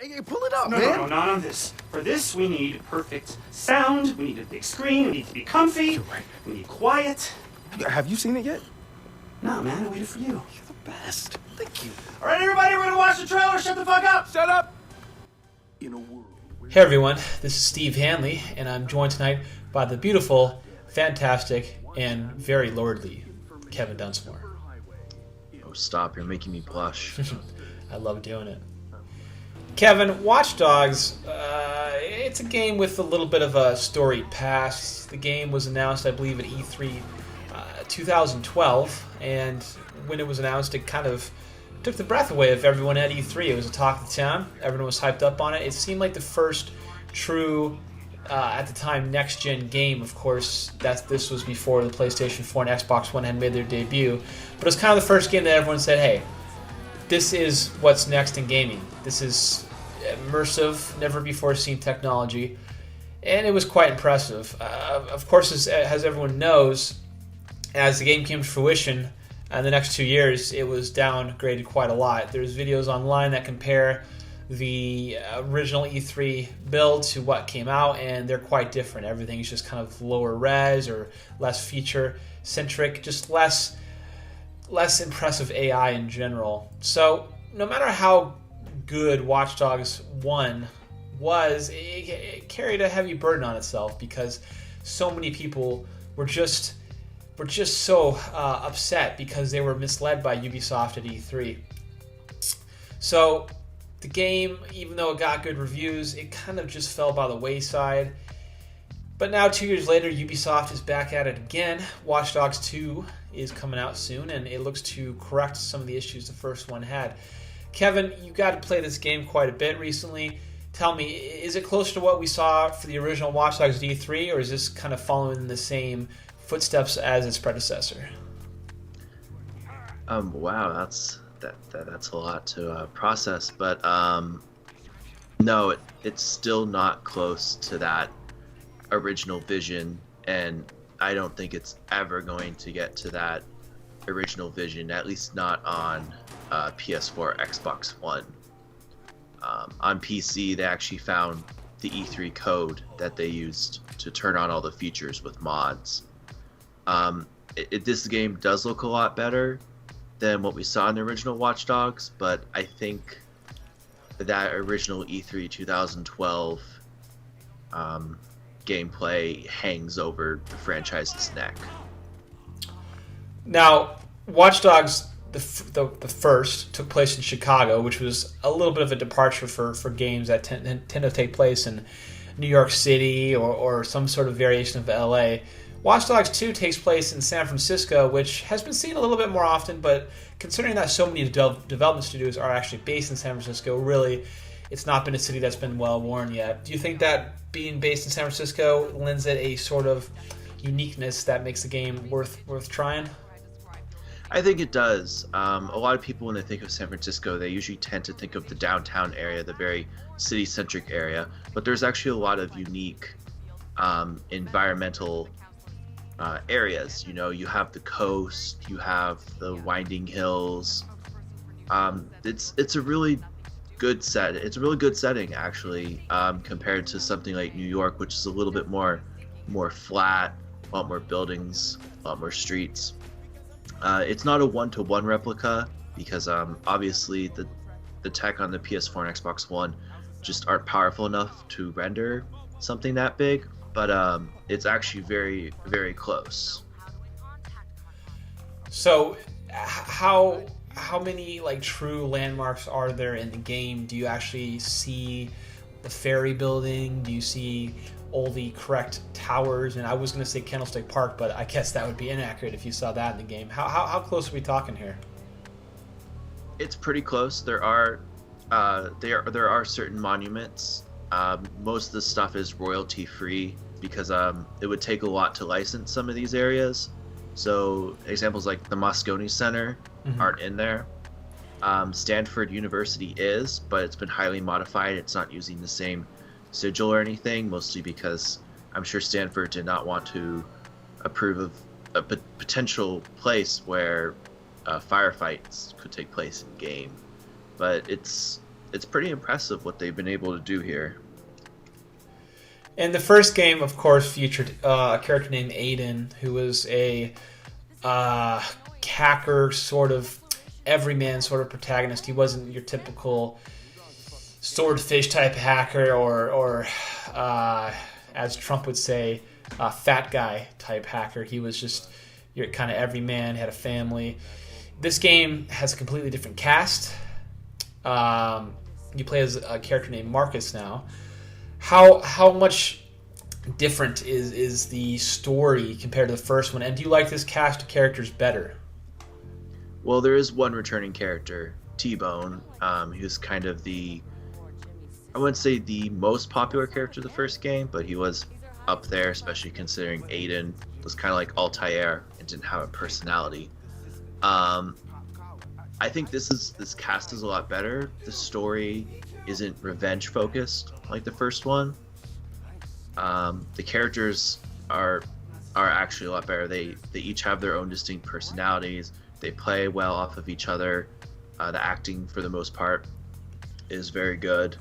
Hey, pull it up, No, man. no, not on this. For this, we need perfect sound. We need a big screen. We need to be comfy. You're right. We need quiet. Have you seen it yet? No, man, I waited for you. You're the best. Thank you. All right, everybody, we're gonna watch the trailer. Shut the fuck up. Shut up. In a world where Hey everyone, this is Steve Hanley, and I'm joined tonight by the beautiful, fantastic, and very lordly Kevin Dunsmore. Oh, stop. You're making me blush. I love doing it. Kevin, Watch Dogs, it's a game with a little bit of a storied past. The game was announced, I believe, at E3 2012, and when it was announced, it kind of took the breath away of everyone at E3. It was a talk of the town. Everyone was hyped up on it. It seemed like the first true, at the time, next-gen game. Of course, this was before the PlayStation 4 and Xbox One had made their debut. But it was kind of the first game that everyone said, hey, this is what's next in gaming. This is immersive, never-before-seen technology. And it was quite impressive. Of course, as everyone knows, as the game came to fruition, in the next 2 years, it was downgraded quite a lot. There's videos online that compare the original E3 build to what came out, and they're quite different. Everything's just kind of lower res or less feature-centric, just less impressive AI in general. So no matter how good Watch Dogs 1 was, it carried a heavy burden on itself because so many people were just so upset because they were misled by Ubisoft at E3. So the game, even though it got good reviews, it kind of just fell by the wayside. But now 2 years later, Ubisoft is back at it again. Watch Dogs 2 is coming out soon, and it looks to correct some of the issues the first one had. Kevin, you got to play this game quite a bit recently. Tell me, is it closer to what we saw for the original Watch Dogs at E3, or is this kind of following the same footsteps as its predecessor? Wow, that's a lot to process, but no, it's still not close to that original vision, and I don't think it's ever going to get to that original vision, at least not on PS4, Xbox One. On PC, they actually found the E3 code that they used to turn on all the features with mods. This game does look a lot better than what we saw in the original Watch Dogs, but I think that original E3 2012 gameplay hangs over the franchise's neck. Now, Watch Dogs, the first, took place in Chicago, which was a little bit of a departure for games that tend to take place in New York City or some sort of variation of LA. Watch Dogs 2 takes place in San Francisco, which has been seen a little bit more often, but considering that so many development studios are actually based in San Francisco, really, it's not been a city that's been well worn yet. Do you think that being based in San Francisco lends it a sort of uniqueness that makes the game worth trying? I think it does. A lot of people, when they think of San Francisco, they usually tend to think of the downtown area, the very city-centric area, but there's actually a lot of unique environmental areas. You know, you have the coast, you have the winding hills. It's a really good set. It's a really good setting, actually, compared to something like New York, which is a little bit more flat, a lot more buildings, a lot more streets. It's not a one-to-one replica because obviously the tech on the PS4 and Xbox One just aren't powerful enough to render something that big, but it's actually very, very close. So how many like true landmarks are there in the game? Do you actually see the ferry building? Do you see all the correct towers? And I was going to say Candlestick Park, but I guess that would be inaccurate if you saw that in the game. How close are we talking here? It's pretty close. There are certain monuments. Most of the stuff is royalty free because it would take a lot to license some of these areas. So examples like the Moscone Center aren't in there. Stanford University is, but it's been highly modified. It's not using the same sigil or anything, mostly because I'm sure Stanford did not want to approve of a potential place where firefights could take place in game. But it's it's pretty impressive what they've been able to do here. And the first game, of course, featured a character named Aiden, who was a hacker, sort of everyman sort of protagonist. He wasn't your typical swordfish type hacker or as Trump would say, fat guy type hacker. He was just your kind of everyman, had a family. This game has a completely different cast. You play as a character named Marcus now. How much different is the story compared to the first one? And do you like this cast of characters better? Well, there is one returning character, T-Bone, who's kind of I wouldn't say the most popular character of the first game, but he was up there, especially considering Aiden was kind of like Altair and didn't have a personality. I think this cast is a lot better. The story isn't revenge focused like the first one. The characters are actually a lot better. They each have their own distinct personalities. They play well off of each other. The acting, for the most part, is very good.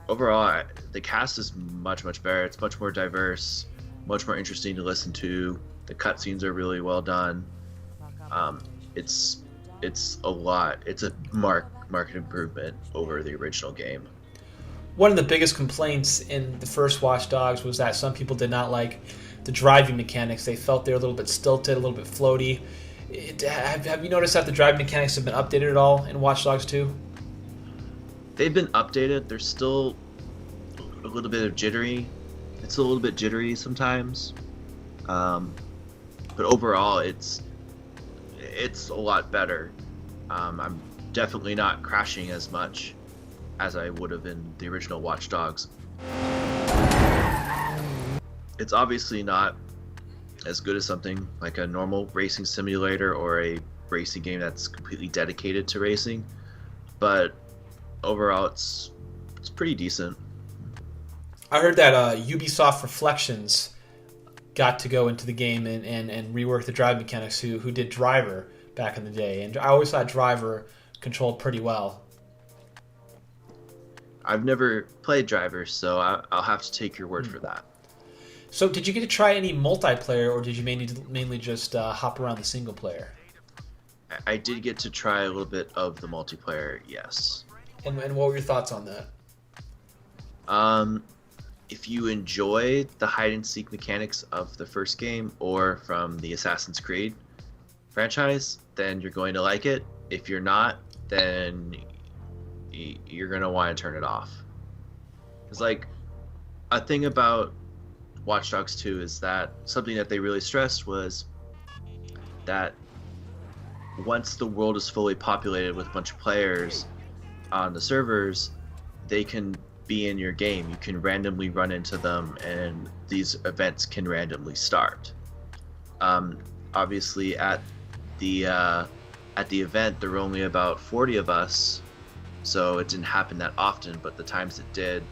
Overall, the cast is much better. It's much more diverse, much more interesting to listen to. The cutscenes are really well done. It's a lot. It's a market improvement over the original game. One of the biggest complaints in the first Watch Dogs was that some people did not like the driving mechanics. They felt they were a little bit stilted, a little bit floaty. Have you noticed that the driving mechanics have been updated at all in Watch Dogs 2? They've been updated. There's still a little bit of jittery. It's a little bit jittery sometimes. But overall, it's a lot better. I'm definitely not crashing as much as I would have in the original Watch Dogs. It's obviously not as good as something like a normal racing simulator or a racing game that's completely dedicated to racing, but overall it's pretty decent. I heard that Ubisoft Reflections got to go into the game and rework the drive mechanics who did Driver back in the day, and I always thought Driver controlled pretty well. I've never played Driver, so I'll have to take your word for that. So did you get to try any multiplayer, or did you mainly just hop around the single player? I did get to try a little bit of the multiplayer, yes. And what were your thoughts on that? If you enjoy the hide-and-seek mechanics of the first game or from the Assassin's Creed franchise, then you're going to like it. If you're not, then you're going to want to turn it off. It's like a thing about Watch Dogs 2 is that something that they really stressed was that once the world is fully populated with a bunch of players on the servers, they can be in your game. You can randomly run into them, and these events can randomly start. Obviously, at the event, there were only about 40 of us, so it didn't happen that often. But the times it did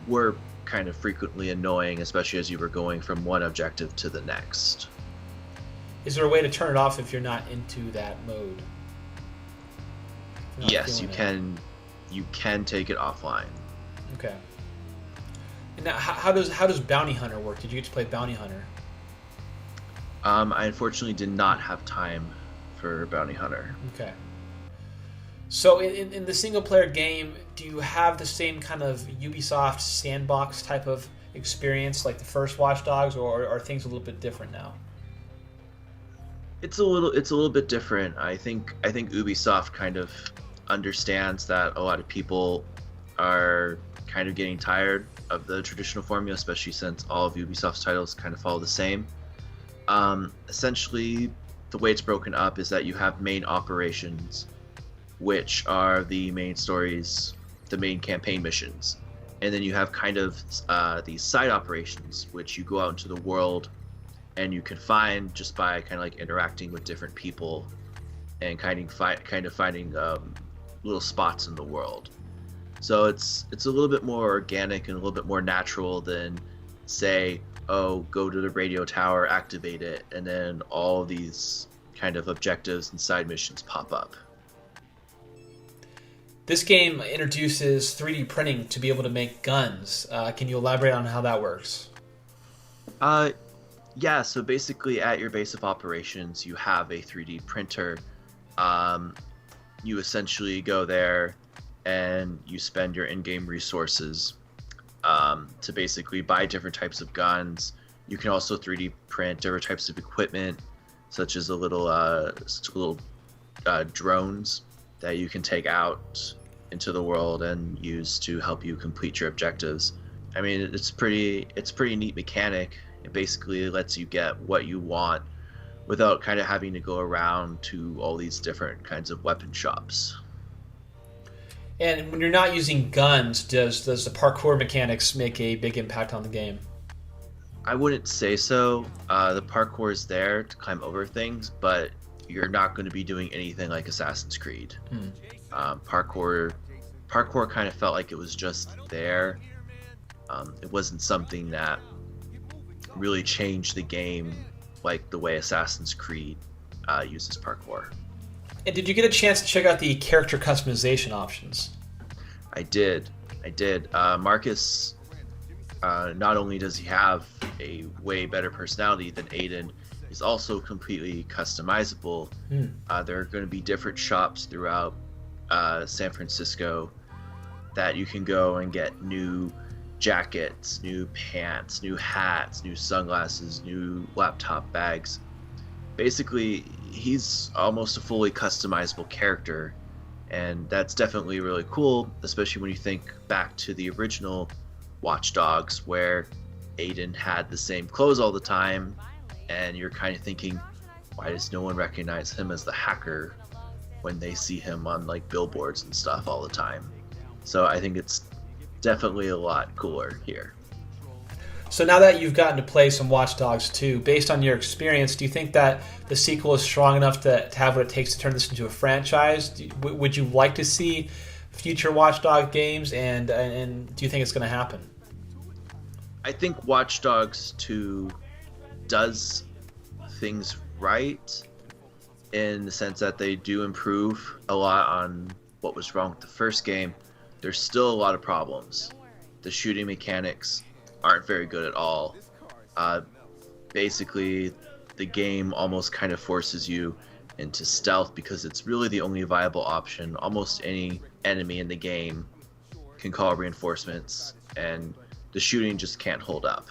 were kind of frequently annoying, especially as you were going from one objective to the next. Is there a way to turn it off if you're not into that mode? Yes, you can. You can take it offline. Okay. And now, how does Bounty Hunter work? Did you get to play Bounty Hunter? I unfortunately did not have time for Bounty Hunter. Okay. So in the single player game, do you have the same kind of Ubisoft sandbox type of experience like the first Watch Dogs, or are things a little bit different now? It's a little bit different. I think Ubisoft kind of understands that a lot of people are kind of getting tired of the traditional formula, especially since all of Ubisoft's titles kind of follow the same. Essentially, the way it's broken up is that you have main operations, which are the main stories, the main campaign missions, and then you have kind of these side operations, which you go out into the world and you can find just by kind of like interacting with different people and kind of finding little spots in the world. So it's a little bit more organic and a little bit more natural than, say, go to the radio tower, activate it, and then all these kind of objectives and side missions pop up. This game introduces 3D printing to be able to make guns. Can you elaborate on how that works? Yeah, so basically at your base of operations, you have a 3D printer. You essentially go there and you spend your in-game resources to basically buy different types of guns. You can also 3D print different types of equipment, such as little drones that you can take out into the world and use to help you complete your objectives. I mean, it's pretty neat mechanic. It basically lets you get what you want without kind of having to go around to all these different kinds of weapon shops. And when you're not using guns, does the parkour mechanics make a big impact on the game? I wouldn't say so. The parkour is there to climb over things, but you're not going to be doing anything like Assassin's Creed. Parkour kind of felt like it was just there. It wasn't something that really changed the game like the way Assassin's Creed uses parkour. And did you get a chance to check out the character customization options? I did. Marcus, not only does he have a way better personality than Aiden, he's also completely customizable. There are going to be different shops throughout San Francisco that you can go and get new jackets, new pants, new hats, new sunglasses, new laptop bags. Basically, he's almost a fully customizable character, and that's definitely really cool, especially when you think back to the original Watch Dogs, where Aiden had the same clothes all the time, and you're kind of thinking, why does no one recognize him as the hacker when they see him on like billboards and stuff all the time? So I think it's definitely a lot cooler here. So now that you've gotten to play some Watch Dogs 2, based on your experience, do you think that the sequel is strong enough to have what it takes to turn this into a franchise? Would you like to see future Watch Dogs games, and do you think it's going to happen? I think Watch Dogs 2 does things right in the sense that they do improve a lot on what was wrong with the first game. There's still a lot of problems. The shooting mechanics aren't very good at all. Basically, the game almost kind of forces you into stealth because it's really the only viable option. Almost any enemy in the game can call reinforcements, and the shooting just can't hold up.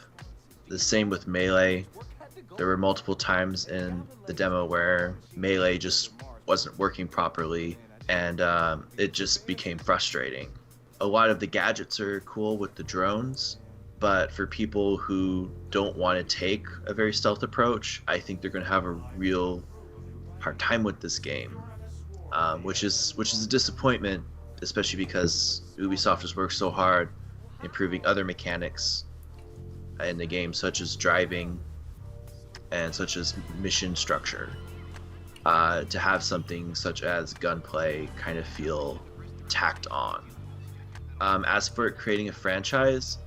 The same with Melee. There were multiple times in the demo where Melee just wasn't working properly, and it just became frustrating. A lot of the gadgets are cool with the drones, but for people who don't want to take a very stealth approach, I think they're going to have a real hard time with this game, which is a disappointment, especially because Ubisoft has worked so hard improving other mechanics in the game, such as driving and such as mission structure. To have something such as gunplay kind of feel tacked on. As for it creating a franchise,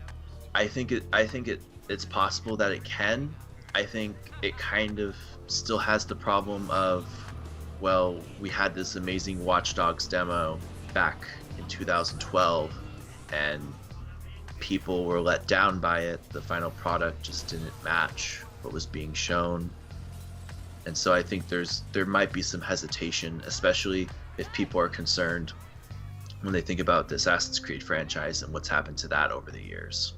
I think it's possible that it can. I think it kind of still has the problem of, well, we had this amazing Watch Dogs demo back in 2012, and people were let down by it. The final product just didn't match what was being shown. And so I think there might be some hesitation, especially if people are concerned when they think about the Assassin's Creed franchise and what's happened to that over the years.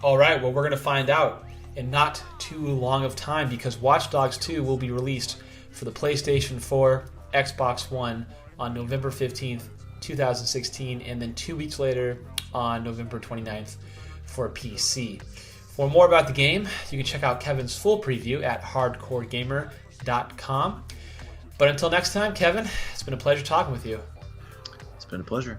All right, well, we're going to find out in not too long of time, because Watch Dogs 2 will be released for the PlayStation 4, Xbox One on November 15th, 2016, and then 2 weeks later on November 29th for PC. For more about the game, you can check out Kevin's full preview at hardcoregamer.com. But until next time, Kevin, it's been a pleasure talking with you. It's been a pleasure.